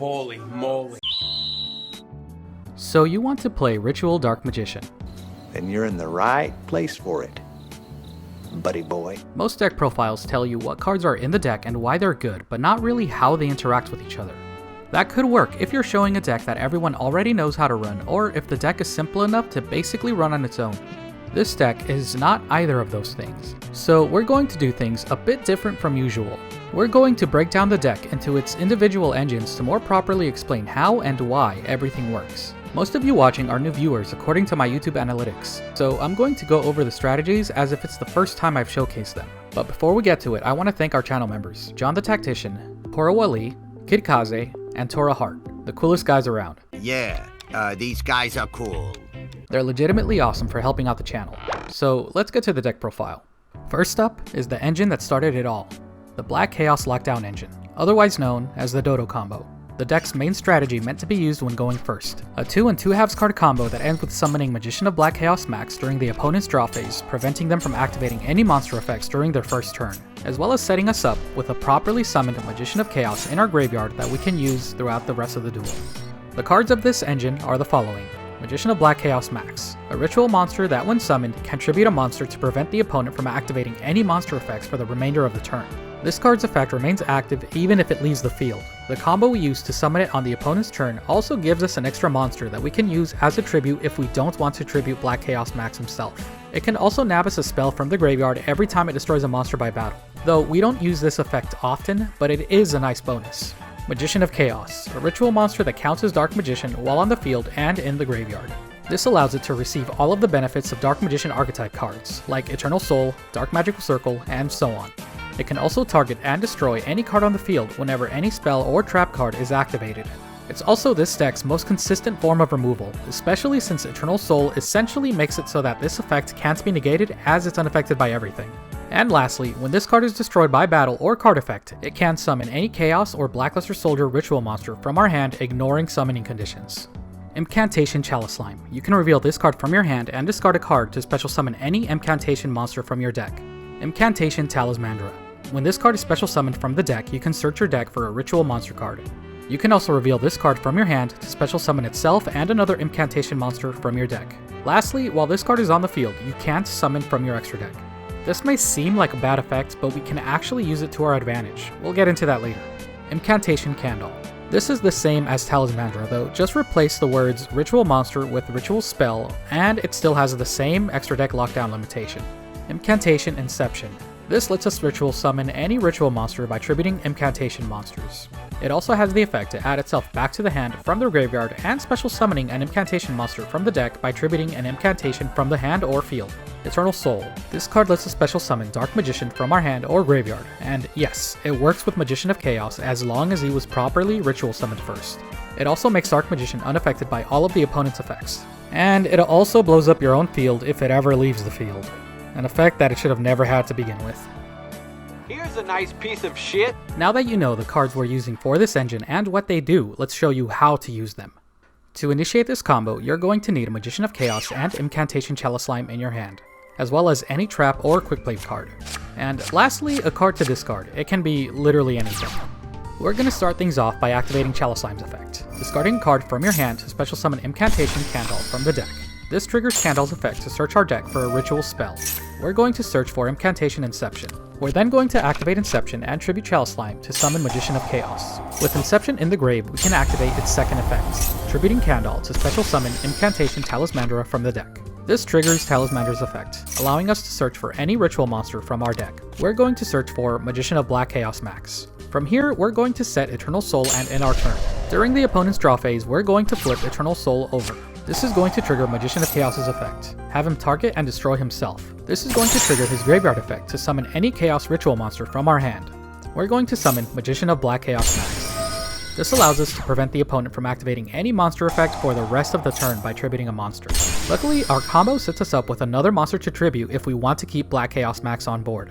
Holy moly. So you want to play Ritual Dark Magician. Then you're in the right place for it, buddy boy. Most deck profiles tell you what cards are in the deck and why they're good, but not really how they interact with each other. That could work if you're showing a deck that everyone already knows how to run, or if the deck is simple enough to basically run on its own. This deck is not either of those things, so we're going to do things a bit different from usual. We're going to break down the deck into its individual engines to more properly explain how and why everything works. Most of you watching are new viewers according to my YouTube analytics, so I'm going to go over the strategies as if it's the first time I've showcased them. But before we get to it, I want to thank our channel members, John the Tactician, Kora Wali, Kid Kaze, and Tora Hart, the coolest guys around. Yeah, these guys are cool. They're legitimately awesome for helping out the channel. So let's get to the deck profile. First up is the engine that started it all, the Black Chaos Lockdown engine, otherwise known as the Dodo combo. The deck's main strategy meant to be used when going first. A 2 and 2/2 card combo that ends with summoning Magician of Black Chaos Max during the opponent's draw phase, preventing them from activating any monster effects during their first turn, as well as setting us up with a properly summoned Magician of Chaos in our graveyard that we can use throughout the rest of the duel. The cards of this engine are the following. Magician of Black Chaos Max, a ritual monster that when summoned can tribute a monster to prevent the opponent from activating any monster effects for the remainder of the turn. This card's effect remains active even if it leaves the field. The combo we use to summon it on the opponent's turn also gives us an extra monster that we can use as a tribute if we don't want to tribute Black Chaos Max himself. It can also nab us a spell from the graveyard every time it destroys a monster by battle, though we don't use this effect often, but it is a nice bonus. Magician of Chaos, a ritual monster that counts as Dark Magician while on the field and in the graveyard. This allows it to receive all of the benefits of Dark Magician archetype cards, like Eternal Soul, Dark Magical Circle, and so on. It can also target and destroy any card on the field whenever any spell or trap card is activated. It's also this deck's most consistent form of removal, especially since Eternal Soul essentially makes it so that this effect can't be negated as it's unaffected by everything. And lastly, when this card is destroyed by battle or card effect, it can summon any Chaos or Blackluster Soldier ritual monster from our hand ignoring summoning conditions. Incantation Chalice Slime. You can reveal this card from your hand and discard a card to special summon any Incantation monster from your deck. Incantation Talismandra. When this card is special summoned from the deck, you can search your deck for a ritual monster card. You can also reveal this card from your hand to special summon itself and another Incantation monster from your deck. Lastly, while this card is on the field, you can't summon from your extra deck. This may seem like a bad effect, but we can actually use it to our advantage. We'll get into that later. Incantation Candle. This is the same as Talismandra though, just replace the words ritual monster with ritual spell, and it still has the same extra deck lockdown limitation. Incantation Inception. This lets us ritual summon any ritual monster by tributing incantation monsters. It also has the effect to add itself back to the hand from the graveyard and special summoning an incantation monster from the deck by tributing an incantation from the hand or field. Eternal Soul. This card lets us special summon Dark Magician from our hand or graveyard, and yes, it works with Magician of Chaos as long as he was properly ritual summoned first. It also makes Dark Magician unaffected by all of the opponent's effects. And it also blows up your own field if it ever leaves the field. An effect that it should have never had to begin with. Here's a nice piece of shit. Now that you know the cards we're using for this engine and what they do, let's show you how to use them. To initiate this combo, you're going to need a Magician of Chaos and Incantation Chalice Slime in your hand, as well as any trap or quick play card. And lastly, a card to discard. It can be literally anything. We're going to start things off by activating Chalice Slime's effect, discarding a card from your hand to special summon Incantation Candle from the deck. This triggers Candle's effect to search our deck for a ritual spell. We're going to search for Incantation Inception. We're then going to activate Inception and tribute Chalice Slime to summon Magician of Chaos. With Inception in the grave, we can activate its second effect, tributing Candle to special summon Incantation Talismandra from the deck. This triggers Talismandra's effect, allowing us to search for any ritual monster from our deck. We're going to search for Magician of Black Chaos Max. From here, we're going to set Eternal Soul and end our turn. During the opponent's draw phase, we're going to flip Eternal Soul over. This is going to trigger Magician of Chaos' effect, have him target and destroy himself. This is going to trigger his graveyard effect to summon any Chaos ritual monster from our hand. We're going to summon Magician of Black Chaos Max. This allows us to prevent the opponent from activating any monster effect for the rest of the turn by tributing a monster. Luckily, our combo sets us up with another monster to tribute if we want to keep Black Chaos Max on board.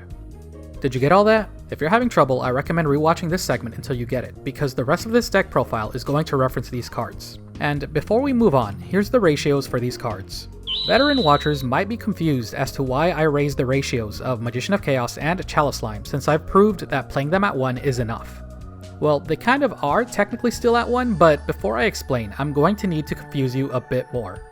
Did you get all that? If you're having trouble, I recommend rewatching this segment until you get it, because the rest of this deck profile is going to reference these cards. And before we move on, here's the ratios for these cards. Veteran watchers might be confused as to why I raised the ratios of Magician of Chaos and Chalice Slime, since I've proved that playing them at 1 is enough. Well, they kind of are technically still at 1, but before I explain, I'm going to need to confuse you a bit more.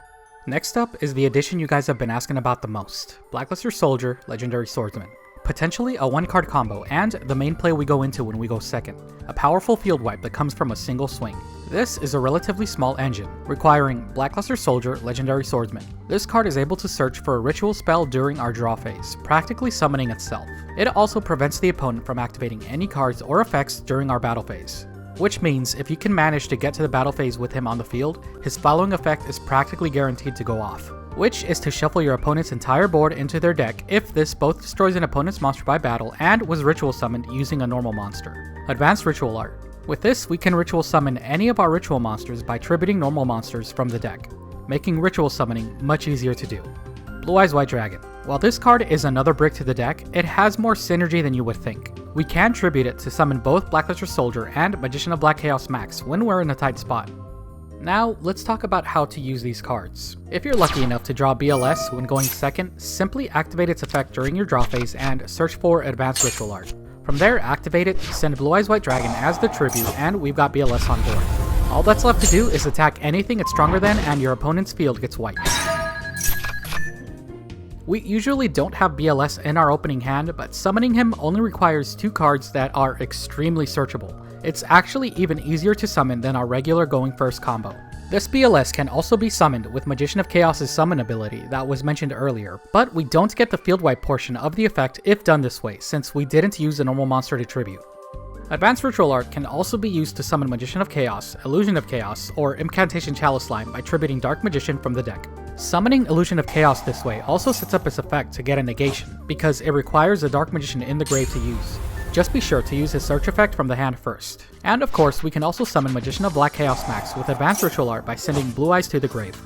Next up is the addition you guys have been asking about the most, Blackluster Soldier, Legendary Swordsman. Potentially a 1-card combo, and the main play we go into when we go second, a powerful field wipe that comes from a single swing. This is a relatively small engine, requiring Blackluster Soldier, Legendary Swordsman. This card is able to search for a ritual spell during our draw phase, practically summoning itself. It also prevents the opponent from activating any cards or effects during our battle phase. Which means if you can manage to get to the battle phase with him on the field, his following effect is practically guaranteed to go off, which is to shuffle your opponent's entire board into their deck if this both destroys an opponent's monster by battle and was ritual summoned using a normal monster. Advanced Ritual Art. With this, we can ritual summon any of our ritual monsters by tributing normal monsters from the deck, making ritual summoning much easier to do. Blue Eyes White Dragon. While this card is another brick to the deck, it has more synergy than you would think. We can tribute it to summon both Blackluster Soldier and Magician of Black Chaos Max when we're in a tight spot. Now, let's talk about how to use these cards. If you're lucky enough to draw BLS when going second, simply activate its effect during your draw phase and search for Advanced Ritual Art. From there, activate it, send Blue Eyes White Dragon as the tribute, and we've got BLS on board. All that's left to do is attack anything it's stronger than and your opponent's field gets wiped. We usually don't have BLS in our opening hand, but summoning him only requires 2 cards that are extremely searchable. It's actually even easier to summon than our regular going first combo. This BLS can also be summoned with Magician of Chaos' summon ability that was mentioned earlier, but we don't get the field wipe portion of the effect if done this way, since we didn't use a normal monster to tribute. Advanced Ritual Art can also be used to summon Magician of Chaos, Illusion of Chaos, or Incantation Chalice Line by tributing Dark Magician from the deck. Summoning Illusion of Chaos this way also sets up its effect to get a negation, because it requires a Dark Magician in the grave to use. Just be sure to use his search effect from the hand first. And of course, we can also summon Magician of Black Chaos Max with Advanced Ritual Art by sending Blue Eyes to the grave.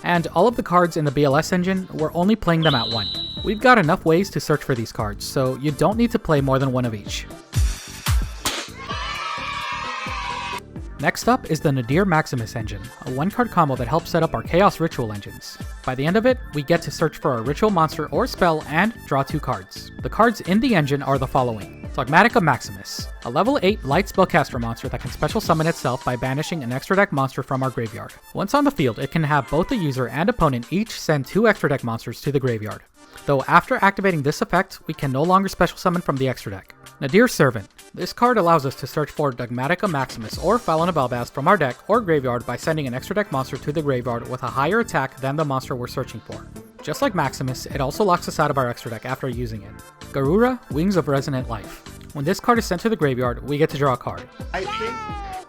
And all of the cards in the BLS engine, we're only playing them at 1. We've got enough ways to search for these cards, so you don't need to play more than 1 of each. Next up is the Nadir Maximus engine, a 1-card combo that helps set up our Chaos Ritual engines. By the end of it, we get to search for a ritual monster or spell and draw 2 cards. The cards in the engine are the following. Dogmatica Maximus, a level 8 light spellcaster monster that can special summon itself by banishing an extra deck monster from our graveyard. Once on the field, it can have both the user and opponent each send 2 extra deck monsters to the graveyard. Though after activating this effect, we can no longer special summon from the extra deck. Nadir Servant. This card allows us to search for Dogmatica Maximus or Fallen Abelbaz from our deck or graveyard by sending an extra deck monster to the graveyard with a higher attack than the monster we're searching for. Just like Maximus, it also locks us out of our extra deck after using it. Garura, Wings of Resonant Life. When this card is sent to the graveyard, we get to draw a card.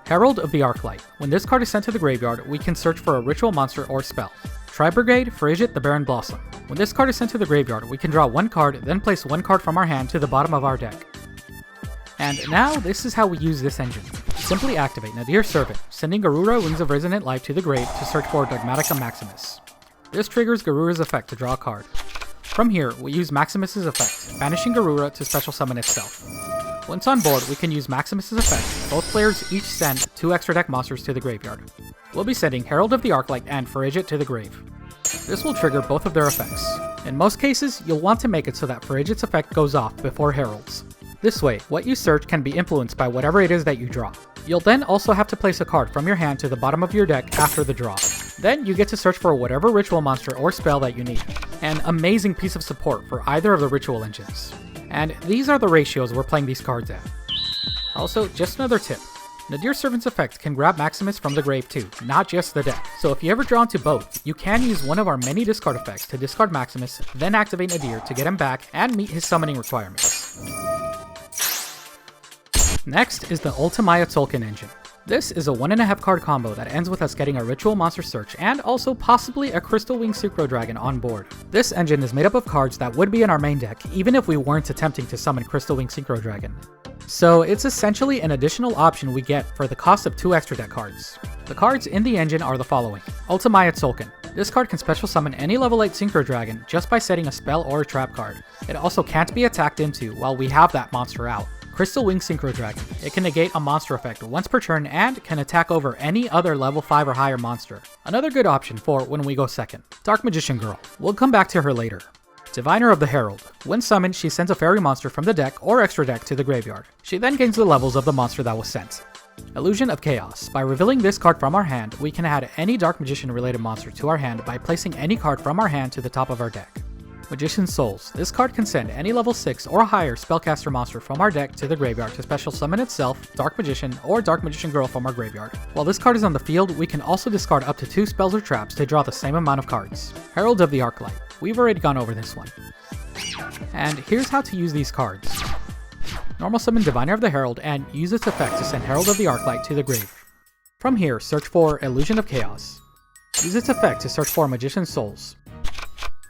Herald of the Arclight. When this card is sent to the graveyard, we can search for a ritual monster or spell. Tri-Brigade, Frigid the Barren Blossom. When this card is sent to the graveyard, we can draw 1 card, then place 1 card from our hand to the bottom of our deck. And now, this is how we use this engine. Simply activate Nadir Servant, sending Garura Wings of Resonant Life to the grave to search for Dogmatica Maximus. This triggers Garura's effect to draw a card. From here, we use Maximus's effect, banishing Garura to special summon itself. Once on board, we can use Maximus's effect. Both players each send 2 extra deck monsters to the graveyard. We'll be sending Herald of the Arclight and Frigid to the grave. This will trigger both of their effects. In most cases, you'll want to make it so that Frigid's effect goes off before Herald's. This way, what you search can be influenced by whatever it is that you draw. You'll then also have to place a card from your hand to the bottom of your deck after the draw. Then you get to search for whatever ritual monster or spell that you need. An amazing piece of support for either of the ritual engines. And these are the ratios we're playing these cards at. Also, just another tip. Nadir Servant's effect can grab Maximus from the grave too, not just the deck. So if you ever draw into both, you can use one of our many discard effects to discard Maximus, then activate Nadir to get him back and meet his summoning requirements. Next is the Ultimaya Tolkien engine. This is a 1.5 card combo that ends with us getting a ritual monster search and also possibly a Crystal Wing Synchro Dragon on board. This engine is made up of cards that would be in our main deck even if we weren't attempting to summon Crystal Wing Synchro Dragon. So it's essentially an additional option we get for the cost of 2 extra deck cards. The cards in the engine are the following. Ultimaya Tolkien. This card can special summon any level 8 Synchro Dragon just by setting a spell or a trap card. It also can't be attacked into while we have that monster out. Crystal Wing Synchro Dragon. It can negate a monster effect once per turn and can attack over any other level 5 or higher monster. Another good option for when we go second. Dark Magician Girl. We'll come back to her later. Diviner of the Herald. When summoned, she sends a fairy monster from the deck or extra deck to the graveyard. She then gains the levels of the monster that was sent. Illusion of Chaos. By revealing this card from our hand, we can add any Dark Magician related monster to our hand by placing any card from our hand to the top of our deck. Magician's Souls. This card can send any level 6 or higher spellcaster monster from our deck to the graveyard to special summon itself, Dark Magician, or Dark Magician Girl from our graveyard. While this card is on the field, we can also discard up to 2 spells or traps to draw the same amount of cards. Herald of the Arclight. We've already gone over this one. And here's how to use these cards. Normal summon Diviner of the Herald and use its effect to send Herald of the Arclight to the grave. From here, search for Illusion of Chaos. Use its effect to search for Magician's Souls.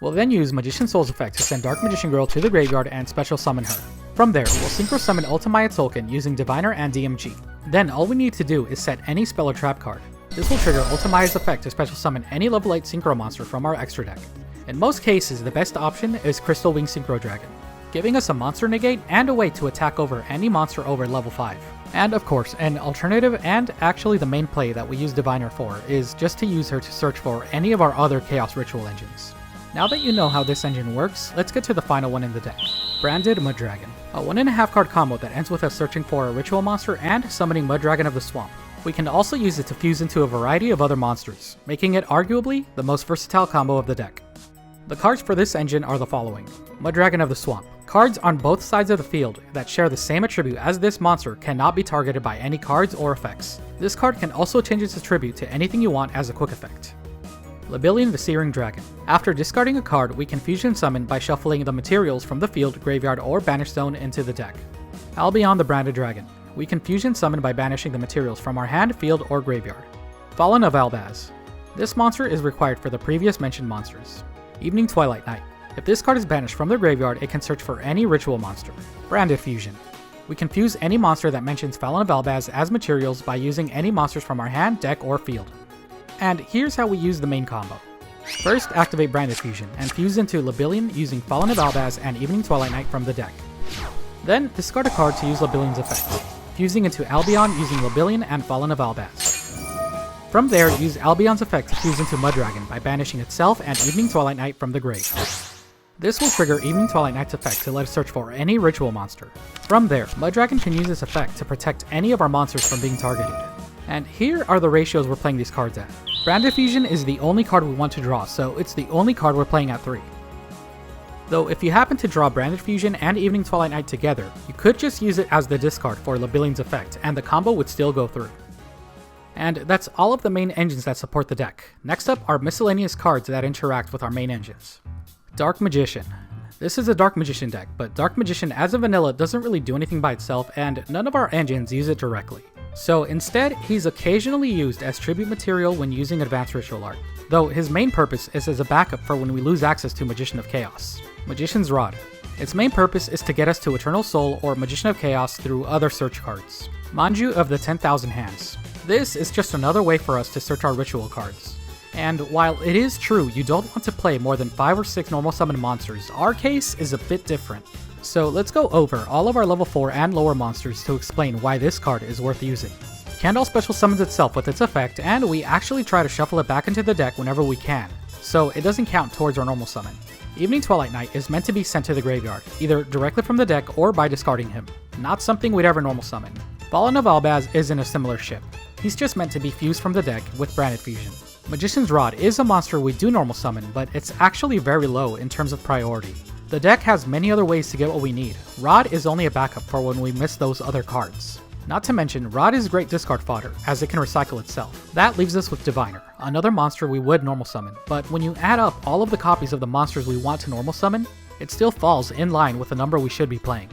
We'll then use Magician's Souls effect to send Dark Magician Girl to the graveyard and special summon her. From there, we'll synchro summon Ultimaya Tolkien using Diviner and DMG. Then all we need to do is set any spell or trap card. This will trigger Ultimaya's effect to special summon any level 8 synchro monster from our extra deck. In most cases, the best option is Crystal Wing Synchro Dragon, giving us a monster negate and a way to attack over any monster over level 5. And of course, an alternative and actually the main play that we use Diviner for is just to use her to search for any of our other Chaos Ritual engines. Now that you know how this engine works, let's get to the final one in the deck. Branded Muddragon. A 1.5 card combo that ends with us searching for a ritual monster and summoning Muddragon of the Swamp. We can also use it to fuse into a variety of other monsters, making it arguably the most versatile combo of the deck. The cards for this engine are the following. Muddragon of the Swamp. Cards on both sides of the field that share the same attribute as this monster cannot be targeted by any cards or effects. This card can also change its attribute to anything you want as a quick effect. Libelian the Searing Dragon. After discarding a card, we can fusion summon by shuffling the materials from the field, graveyard, or banish zone into the deck. Albion the Branded Dragon. We can fusion summon by banishing the materials from our hand, field, or graveyard. Fallen of Albaz. This monster is required for the previous mentioned monsters. Evening Twilight Knight. If this card is banished from the graveyard, it can search for any ritual monster. Branded Fusion. We can fuse any monster that mentions Fallen of Albaz as materials by using any monsters from our hand, deck, or field. And here's how we use the main combo. First, activate Branded Fusion and fuse into Libelian using Fallen of Albaz and Evening Twilight Knight from the deck. Then, discard a card to use Libelian's effect, fusing into Albion using Libelian and Fallen of Albaz. From there, use Albion's effect to fuse into Muddragon by banishing itself and Evening Twilight Knight from the grave. This will trigger Evening Twilight Knight's effect to let us search for any ritual monster. From there, Muddragon can use this effect to protect any of our monsters from being targeted. And here are the ratios we're playing these cards at. Branded Fusion is the only card we want to draw, so it's the only card we're playing at 3. Though if you happen to draw Branded Fusion and Evening Twilight Knight together, you could just use it as the discard for Libelian's effect, and the combo would still go through. And that's all of the main engines that support the deck. Next up are miscellaneous cards that interact with our main engines. Dark Magician. This is a Dark Magician deck, but Dark Magician as a vanilla doesn't really do anything by itself, and none of our engines use it directly. So instead, he's occasionally used as tribute material when using Advanced Ritual Art, though his main purpose is as a backup for when we lose access to Magician of Chaos. Magician's Rod. Its main purpose is to get us to Eternal Soul or Magician of Chaos through other search cards. Manju of the 10,000 Hands. This is just another way for us to search our ritual cards. And while it is true you don't want to play more than 5 or 6 normal summon monsters, our case is a bit different. So let's go over all of our level 4 and lower monsters to explain why this card is worth using. Candle special summons itself with its effect, and we actually try to shuffle it back into the deck whenever we can, so it doesn't count towards our normal summon. Evening Twilight Knight is meant to be sent to the graveyard, either directly from the deck or by discarding him, not something we'd ever normal summon. Fallen of Albaz is in a similar ship. He's just meant to be fused from the deck with Branded Fusion. Magician's Rod is a monster we do normal summon, but it's actually very low in terms of priority. The deck has many other ways to get what we need. Rod is only a backup for when we miss those other cards. Not to mention, Rod is great discard fodder, as it can recycle itself. That leaves us with Diviner, another monster we would normal summon, but when you add up all of the copies of the monsters we want to normal summon, it still falls in line with the number we should be playing.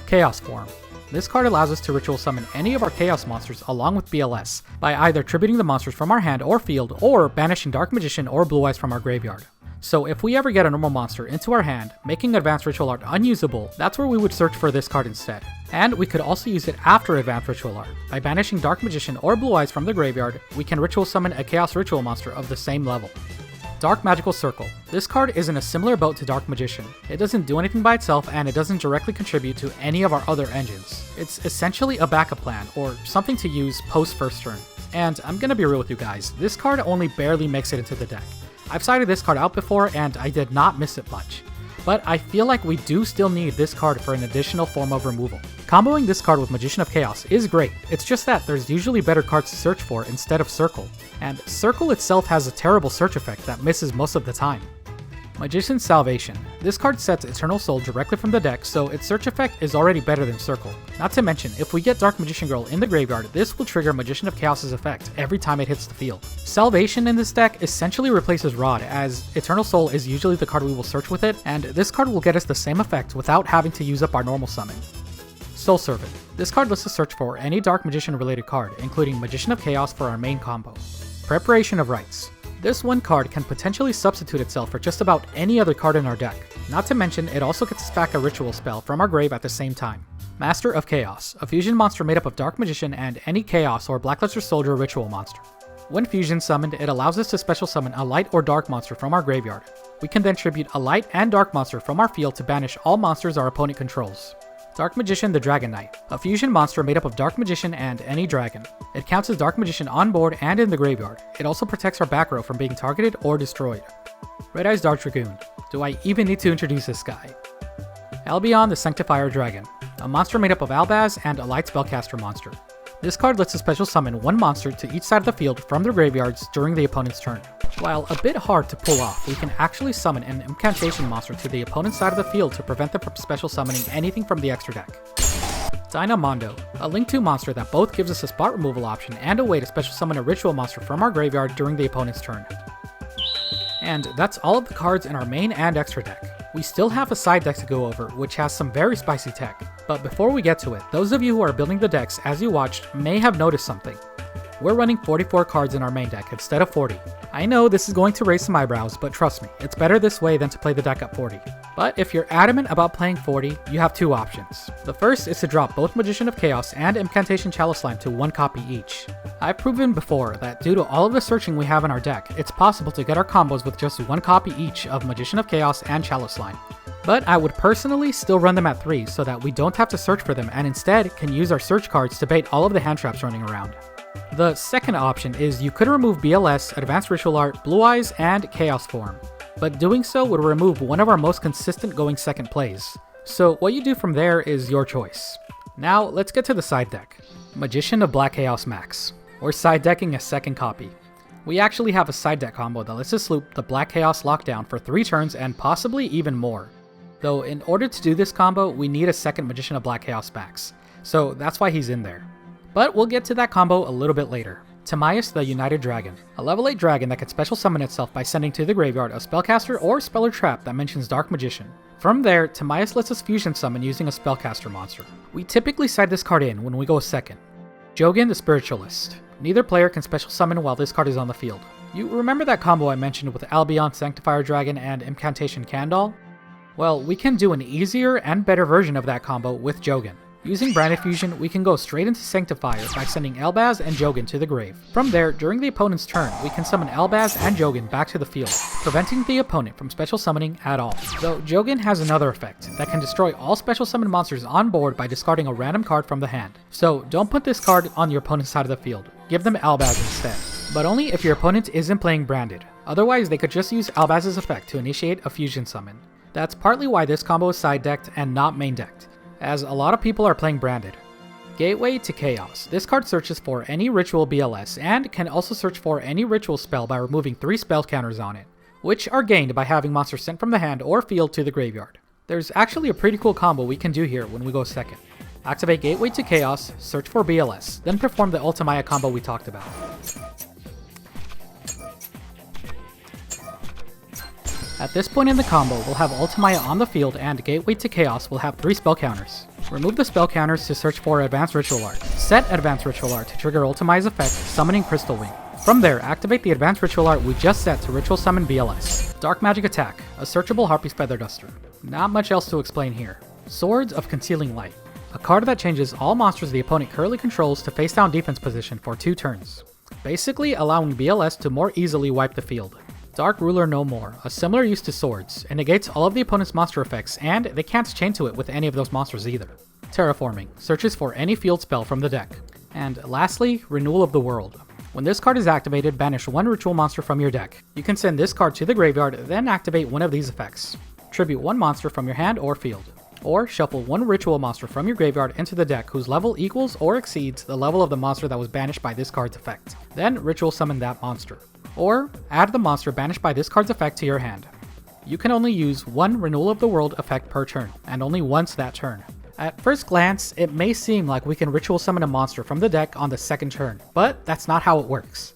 Chaos Form. This card allows us to ritual summon any of our Chaos monsters along with BLS, by either tributing the monsters from our hand or field, or banishing Dark Magician or Blue Eyes from our graveyard. So if we ever get a normal monster into our hand, making Advanced Ritual Art unusable, that's where we would search for this card instead. And we could also use it after Advanced Ritual Art. By banishing Dark Magician or Blue Eyes from the graveyard, we can ritual summon a Chaos Ritual monster of the same level. Dark Magical Circle. This card is in a similar boat to Dark Magician. It doesn't do anything by itself, and it doesn't directly contribute to any of our other engines. It's essentially a backup plan, or something to use post first turn. And I'm gonna be real with you guys, this card only barely makes it into the deck. I've sided this card out before, and I did not miss it much. but I feel like we do still need this card for an additional form of removal. Comboing this card with Magician of Chaos is great, it's just that there's usually better cards to search for instead of Circle, and Circle itself has a terrible search effect that misses most of the time. Magician's Salvation. This card sets Eternal Soul directly from the deck, so its search effect is already better than Circle. Not to mention, if we get Dark Magician Girl in the graveyard, this will trigger Magician of Chaos's effect every time it hits the field. Salvation in this deck essentially replaces Rod, as Eternal Soul is usually the card we will search with it, and this card will get us the same effect without having to use up our normal summon. Soul Servant. This card lets us search for any Dark Magician related card, including Magician of Chaos for our main combo. Preparation of Rites. This one card can potentially substitute itself for just about any other card in our deck. Not to mention, it also gets us back a ritual spell from our grave at the same time. Master of Chaos, a fusion monster made up of Dark Magician and any Chaos or Blackluster Soldier ritual monster. When fusion summoned, it allows us to special summon a light or dark monster from our graveyard. We can then tribute a light and dark monster from our field to banish all monsters our opponent controls. Dark Magician the Dragon Knight, a fusion monster made up of Dark Magician and any dragon. It counts as Dark Magician on board and in the graveyard. It also protects our back row from being targeted or destroyed. Red Eyes Dark Dragoon. Do I even need to introduce this guy? Albion the Sanctifier Dragon, a monster made up of Albaz and a light spellcaster monster. This card lets us special summon one monster to each side of the field from their graveyards during the opponent's turn. While a bit hard to pull off, we can actually summon an incantation monster to the opponent's side of the field to prevent them from special summoning anything from the extra deck. Dynamondo, a Link 2 monster that both gives us a spot removal option and a way to special summon a ritual monster from our graveyard during the opponent's turn. And that's all of the cards in our main and extra deck. We still have a side deck to go over, which has some very spicy tech. But before we get to it, those of you who are building the decks as you watched may have noticed something. We're running 44 cards in our main deck instead of 40. I know this is going to raise some eyebrows, but trust me, it's better this way than to play the deck at 40. But if you're adamant about playing 40, you have two options. The first is to drop both Magician of Chaos and Incantation Chalice Slime to one copy each. I've proven before that due to all of the searching we have in our deck, it's possible to get our combos with just one copy each of Magician of Chaos and Chalice Slime. But I would personally still run them at 3 so that we don't have to search for them and instead can use our search cards to bait all of the hand traps running around. The second option is you could remove BLS, Advanced Ritual Art, Blue Eyes, and Chaos Form, but doing so would remove one of our most consistent going second plays. So what you do from there is your choice. Now let's get to the side deck. Magician of Black Chaos Max. We're side decking a second copy. We actually have a side deck combo that lets us loop the Black Chaos Lockdown for 3 turns and possibly even more. Though in order to do this combo, we need a second Magician of Black Chaos Max, so that's why he's in there. But we'll get to that combo a little bit later. Timaeus the United Dragon, a level 8 dragon that can special summon itself by sending to the graveyard a spellcaster or speller trap that mentions Dark Magician. From there, Timaeus lets us fusion summon using a spellcaster monster. We typically side this card in when we go second. Jogan the Spiritualist. Neither player can special summon while this card is on the field. You remember that combo I mentioned with Albion Sanctifier Dragon and Incantation Candle? Well, we can do an easier and better version of that combo with Jogan. Using Branded Fusion, we can go straight into Sanctifier by sending Albaz and Jogan to the grave. From there, during the opponent's turn, we can summon Albaz and Jogan back to the field, preventing the opponent from special summoning at all. Though Jogan has another effect that can destroy all special summon monsters on board by discarding a random card from the hand. So don't put this card on your opponent's side of the field, give them Albaz instead. But only if your opponent isn't playing Branded, otherwise they could just use Albaz's effect to initiate a fusion summon. That's partly why this combo is side decked and not main decked, as a lot of people are playing Branded. Gateway to Chaos. This card searches for any ritual BLS and can also search for any ritual spell by removing 3 spell counters on it, which are gained by having monsters sent from the hand or field to the graveyard. There's actually a pretty cool combo we can do here when we go second. Activate Gateway to Chaos, search for BLS, then perform the Ultimaya combo we talked about. At this point in the combo, we'll have Ultimaya on the field and Gateway to Chaos will have 3 spell counters. Remove the spell counters to search for Advanced Ritual Art. Set Advanced Ritual Art to trigger Ultimaya's effect, summoning Crystal Wing. From there, activate the Advanced Ritual Art we just set to ritual summon BLS. Dark Magic Attack, a searchable Harpy's Feather Duster. Not much else to explain here. Swords of Concealing Light, a card that changes all monsters the opponent currently controls to face down defense position for 2 turns, basically allowing BLS to more easily wipe the field. Dark Ruler No More, a similar use to swords, it negates all of the opponent's monster effects, and they can't chain to it with any of those monsters either. Terraforming, searches for any field spell from the deck. And lastly, Renewal of the World. When this card is activated, banish 1 ritual monster from your deck. You can send this card to the graveyard, then activate one of these effects. tribute one monster from your hand or field. Or shuffle one ritual monster from your graveyard into the deck whose level equals or exceeds the level of the monster that was banished by this card's effect. Then ritual summon that monster. Or add the monster banished by this card's effect to your hand. You can only use one Renewal of the World effect per turn, and only once that turn. At first glance, it may seem like we can ritual summon a monster from the deck on the second turn, but that's not how it works.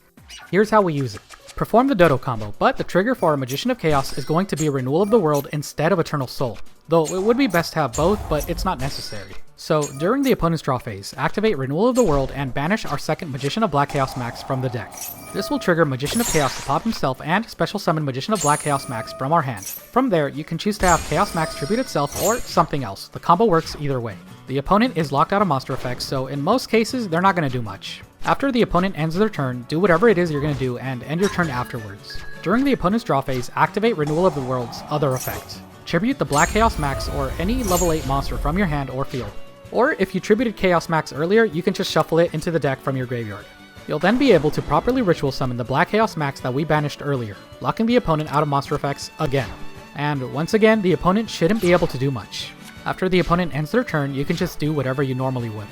Here's how we use it. Perform the Dodo combo, but the trigger for our Magician of Chaos is going to be Renewal of the World instead of Eternal Soul. Though it would be best to have both, but it's not necessary. So during the opponent's draw phase, activate Renewal of the World and banish our second Magician of Black Chaos Max from the deck. This will trigger Magician of Chaos to pop himself and special summon Magician of Black Chaos Max from our hand. From there, you can choose to have Chaos Max tribute itself or something else. The combo works either way. The opponent is locked out of monster effects, so in most cases, they're not going to do much. After the opponent ends their turn, do whatever it is you're going to do and end your turn afterwards. During the opponent's draw phase, activate Renewal of the World's other effect. Tribute the Black Chaos Max or any level 8 monster from your hand or field. Or if you tributed Chaos Max earlier, you can just shuffle it into the deck from your graveyard. You'll then be able to properly ritual summon the Black Chaos Max that we banished earlier, locking the opponent out of monster effects again. And once again, the opponent shouldn't be able to do much. After the opponent ends their turn, you can just do whatever you normally would.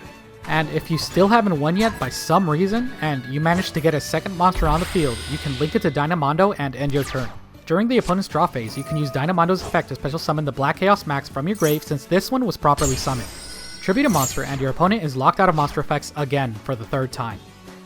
And if you still haven't won yet by some reason, and you manage to get a second monster on the field, you can link it to Dynamondo and end your turn. During the opponent's draw phase, you can use Dynamondo's effect to special summon the Black Chaos Max from your grave since this one was properly summoned. Tribute a monster and your opponent is locked out of monster effects again for the third time.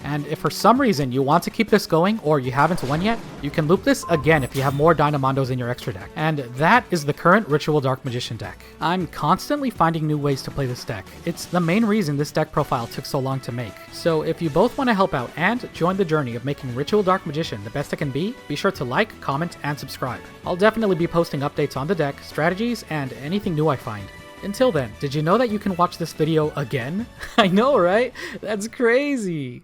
And if for some reason you want to keep this going or you haven't won yet, you can loop this again if you have more Dynamondos in your extra deck. And that is the current Ritual Dark Magician deck. I'm constantly finding new ways to play this deck. It's the main reason this deck profile took so long to make. So if you both want to help out and join the journey of making Ritual Dark Magician the best it can be sure to like, comment, and subscribe. I'll definitely be posting updates on the deck, strategies, and anything new I find. Until then, did you know that you can watch this video again? I know, right? That's crazy!